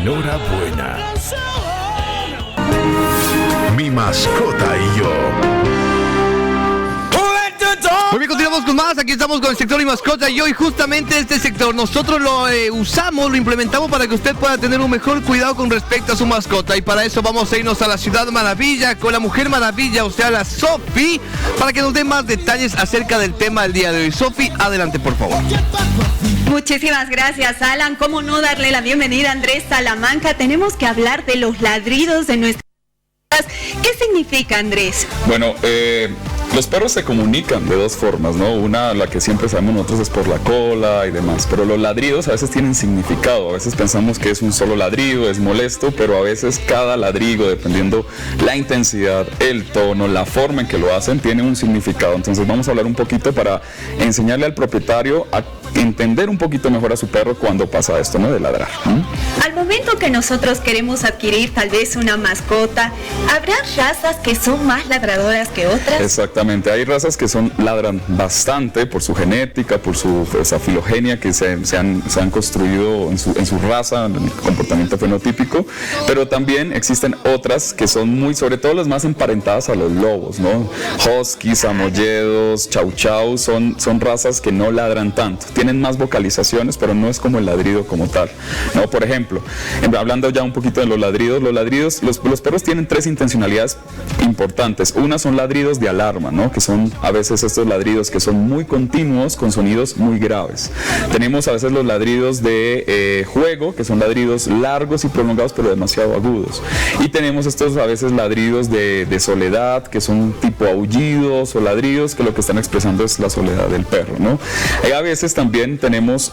Enhorabuena. Mi mascota y yo. Muy bien, continuamos con más. Aquí estamos con el sector Mi Mascota y hoy justamente este sector nosotros lo usamos, lo implementamos para que usted pueda tener un mejor cuidado con respecto a su mascota, y para eso vamos a irnos a la Ciudad Maravilla con la Mujer Maravilla, o sea, la Sofi, para que nos dé más detalles acerca del tema del día de hoy. Sofi, adelante, por favor. Muchísimas gracias, Alan. ¿Cómo no darle la bienvenida a Andrés Salamanca? Tenemos que hablar de los ladridos de nuestras... ¿Qué significa, Andrés? Bueno, los perros se comunican de dos formas, ¿no? Una, la que siempre sabemos nosotros, es por la cola y demás, pero los ladridos a veces tienen significado. A veces pensamos que es un solo ladrido, es molesto, pero a veces cada ladrido, dependiendo la intensidad, el tono, la forma en que lo hacen, tiene un significado. Entonces vamos a hablar un poquito para enseñarle al propietario a entender un poquito mejor a su perro cuando pasa esto, ¿no? De ladrar. Al momento que nosotros queremos adquirir tal vez una mascota, ¿habrá razas que son más ladradoras que otras? Exactamente, hay razas que ladran bastante por su genética, por su filogenia que se han construido en su raza, en el comportamiento fenotípico, pero también existen otras que son sobre todo las más emparentadas a los lobos, ¿no? Huskies, samoyedos, chow chow, son razas que no ladran tanto. Tienen más vocalizaciones, pero no es como el ladrido como tal, ¿no? Por ejemplo, hablando ya un poquito de los ladridos, los perros tienen tres intencionalidades importantes. Una son ladridos de alarma, ¿no? Que son a veces estos ladridos que son muy continuos con sonidos muy graves. Tenemos a veces los ladridos de juego, que son ladridos largos y prolongados, pero demasiado agudos. Y tenemos estos a veces ladridos de soledad, que son tipo aullidos o ladridos que lo que están expresando es la soledad del perro, ¿no? Y a veces también tenemos,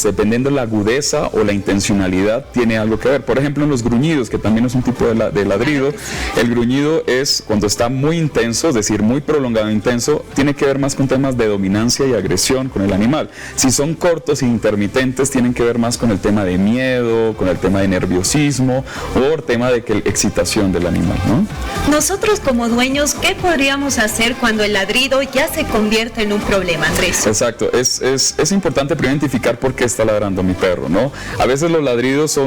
dependiendo de la agudeza o la intencionalidad, tiene algo que ver. Por ejemplo, en los gruñidos, que también es un tipo de ladrido, el gruñido es cuando está muy intenso, es decir, muy prolongado e intenso, tiene que ver más con temas de dominancia y agresión con el animal. Si son cortos e intermitentes, tienen que ver más con el tema de miedo, con el tema de nerviosismo o el tema de excitación del animal, ¿no? Nosotros como dueños, ¿qué podríamos hacer cuando el ladrido ya se convierte en un problema, Andrés? Exacto, es importante primero identificar por qué está ladrando mi perro, ¿no? A veces los ladridos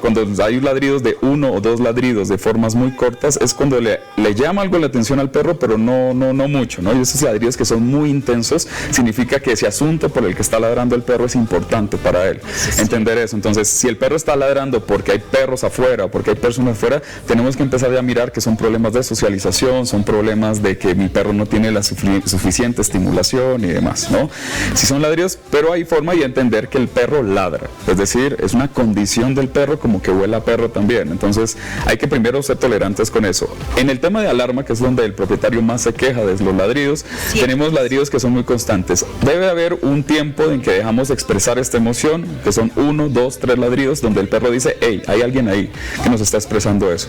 cuando hay ladridos de uno o dos ladridos de formas muy cortas, es cuando le llama algo la atención al perro, pero no mucho, ¿no? Y esos ladridos que son muy intensos, significa que ese asunto por el que está ladrando el perro es importante para él. Sí. Entender eso. Entonces, si el perro está ladrando porque hay perros afuera o porque hay personas afuera, tenemos que empezar a mirar que son problemas de socialización, son problemas de que mi perro no tiene la suficiente estimulación y demás, ¿no? Si son ladridos, pero hay forma de entender que el perro ladra, es decir, es una condición del perro, como que huele a perro también. Entonces hay que primero ser tolerantes con eso. En el tema de alarma, que es donde el propietario más se queja de los ladridos, sí, tenemos ladridos que son muy constantes. Debe haber un tiempo en que dejamos expresar esta emoción, que son 1, 2, 3 ladridos, donde el perro dice, hey, hay alguien ahí que nos está expresando eso.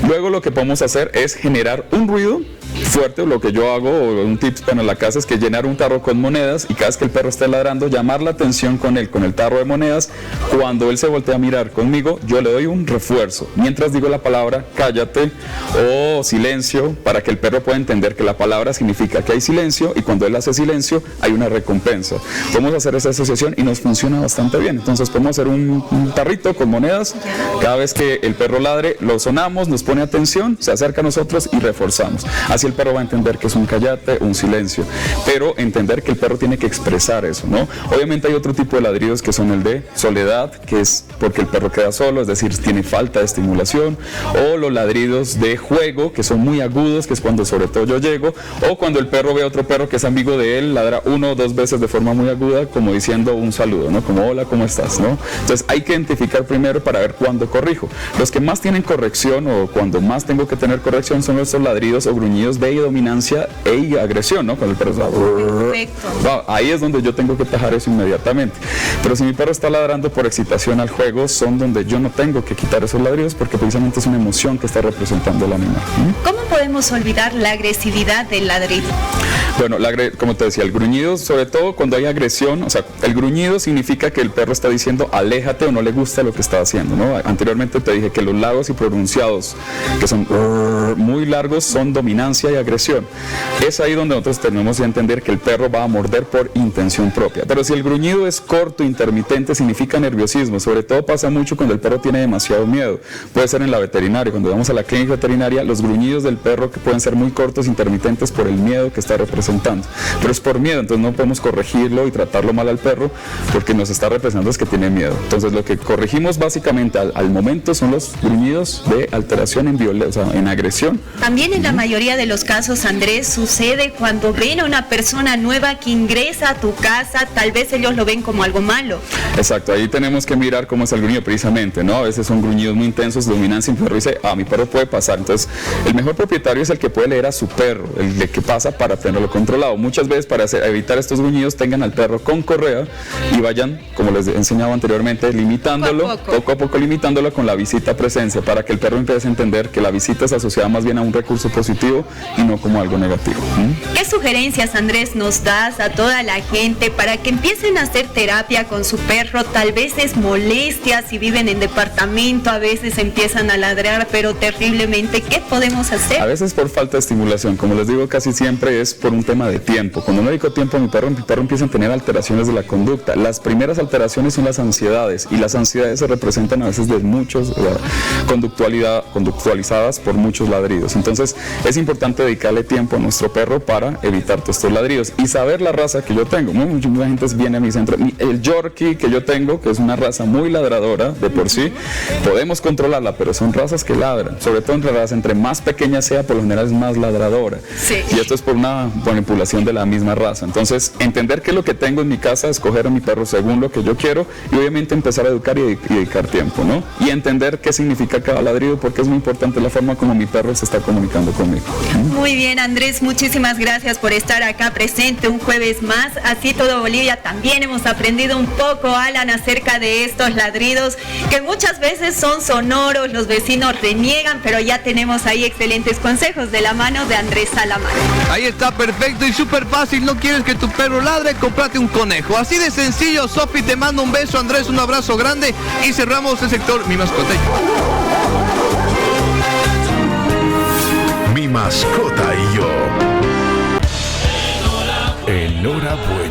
Luego lo que podemos hacer es generar un ruido fuerte. Lo que yo hago, o un tip para la casa, es que llenar un tarro con monedas, y cada vez que el perro esté ladrando, llamar la atención con el tarro de monedas. Cuando él se voltea a mirar conmigo, yo le doy un refuerzo mientras digo la palabra cállate o silencio, para que el perro pueda entender que la palabra significa que hay silencio, y cuando él hace silencio hay una recompensa. Podemos hacer esa asociación y nos funciona bastante bien. Entonces podemos hacer un tarrito con monedas, cada vez que el perro ladre lo sonamos, nos pone atención, se acerca a nosotros y reforzamos. Así el perro va a entender que es un cállate, un silencio, pero entender que el perro tiene que expresar eso, ¿no? Obviamente hay otro tipo de ladridos que son el de soledad, que es porque el perro queda solo, es decir, tiene falta de estimulación, o los ladridos de juego, que son muy agudos, que es cuando sobre todo yo llego, o cuando el perro ve a otro perro que es amigo de él, ladra 1 o 2 veces de forma muy aguda, como diciendo un saludo, ¿no? Como hola, ¿cómo estás?, ¿no? Entonces hay que identificar primero para ver cuándo corrijo. Los que más tienen corrección, o cuando más tengo que tener corrección, son estos ladridos o gruñidos de dominancia e agresión, ¿no? Cuando el perro está... ahí es donde yo tengo que tajar eso inmediatamente. Pero si mi perro está ladrando por excitación al juego, son donde yo no tengo que quitar esos ladridos, porque precisamente es una emoción que está representando el animal. ¿Cómo podemos olvidar la agresividad del ladrido? Bueno, como te decía, el gruñido, sobre todo cuando hay agresión, o sea, el gruñido significa que el perro está diciendo aléjate o no le gusta lo que está haciendo, ¿no? Anteriormente te dije que los largos y pronunciados, que son muy largos, son dominancia y agresión. Es ahí donde nosotros tenemos que entender que el perro va a morder por intención propia. Pero si el gruñido es corto, intermitente, significa nerviosismo. Sobre todo pasa mucho cuando el perro tiene demasiado miedo. Puede ser en la veterinaria. Cuando vamos a la clínica veterinaria, los gruñidos del perro que pueden ser muy cortos, intermitentes por el miedo que está representando. Pero es por miedo, entonces no podemos corregirlo y tratarlo mal al perro porque nos está representando es que tiene miedo. Entonces lo que corregimos básicamente al momento son los gruñidos de alteración en violencia, o sea, en agresión. También en la mayoría de los casos, Andrés, sucede cuando ven a una persona nueva que ingresa a tu casa, tal vez ellos lo ven como algo malo. Exacto, ahí tenemos que mirar cómo es el gruñido precisamente, ¿no? A veces son gruñidos muy intensos, dominancia, y el perro dice, mi perro puede pasar. Entonces, el mejor propietario es el que puede leer a su perro, el de que pasa para tenerlo controlado. Muchas veces para evitar estos gruñidos, tengan al perro con correa y vayan, como les he enseñado anteriormente, limitándolo, poco a poco limitándolo con la visita presencia, para que el perro empiece a entender que la visita es asociada más bien a un recurso positivo y no como algo negativo. ¿Qué sugerencias, Andrés, nos das a toda la gente para que empiecen a hacer terapia con su perro? Tal vez es molestia, si viven en departamento, a veces empiezan a ladrar, pero terriblemente. ¿Qué podemos hacer? A veces por falta de estimulación, como les digo, casi siempre es por un tema de tiempo. Cuando no dedico tiempo a mi perro empieza a tener alteraciones de la conducta. Las primeras alteraciones son las ansiedades, y las ansiedades se representan a veces de muchos, conductualizadas por muchos ladridos. Entonces es importante dedicarle tiempo a nuestro perro para evitar todos estos ladridos y saber la raza que yo tengo. Mucha gente viene a mi centro, el Yorkie que yo tengo, que es una raza muy ladradora de por sí, podemos controlarla, pero son razas que ladran, sobre todo entre más pequeña sea, por lo general es más ladradora. Sí. Y esto es por una manipulación de la misma raza. Entonces, entender qué es lo que tengo en mi casa, escoger a mi perro según lo que yo quiero y obviamente empezar a educar y dedicar tiempo, ¿no? Y entender qué significa cada ladrido, porque es muy importante la forma como mi perro se está comunicando conmigo. Muy bien, Andrés, muchísimas gracias por estar acá presente un jueves más. Así todo Bolivia también hemos aprendido un poco, Alan, acerca de estos ladridos que muchas veces son sonoros, los vecinos reniegan, pero ya tenemos ahí excelentes consejos de la mano de Andrés Salamanca. Ahí está, perfecto y súper fácil. ¿No quieres que tu perro ladre? Cómprate un conejo. Así de sencillo. Sofi, te mando un beso. Andrés, un abrazo grande. Y cerramos el sector Mi Mascota y Yo. Mi mascota y yo. Enhorabuena.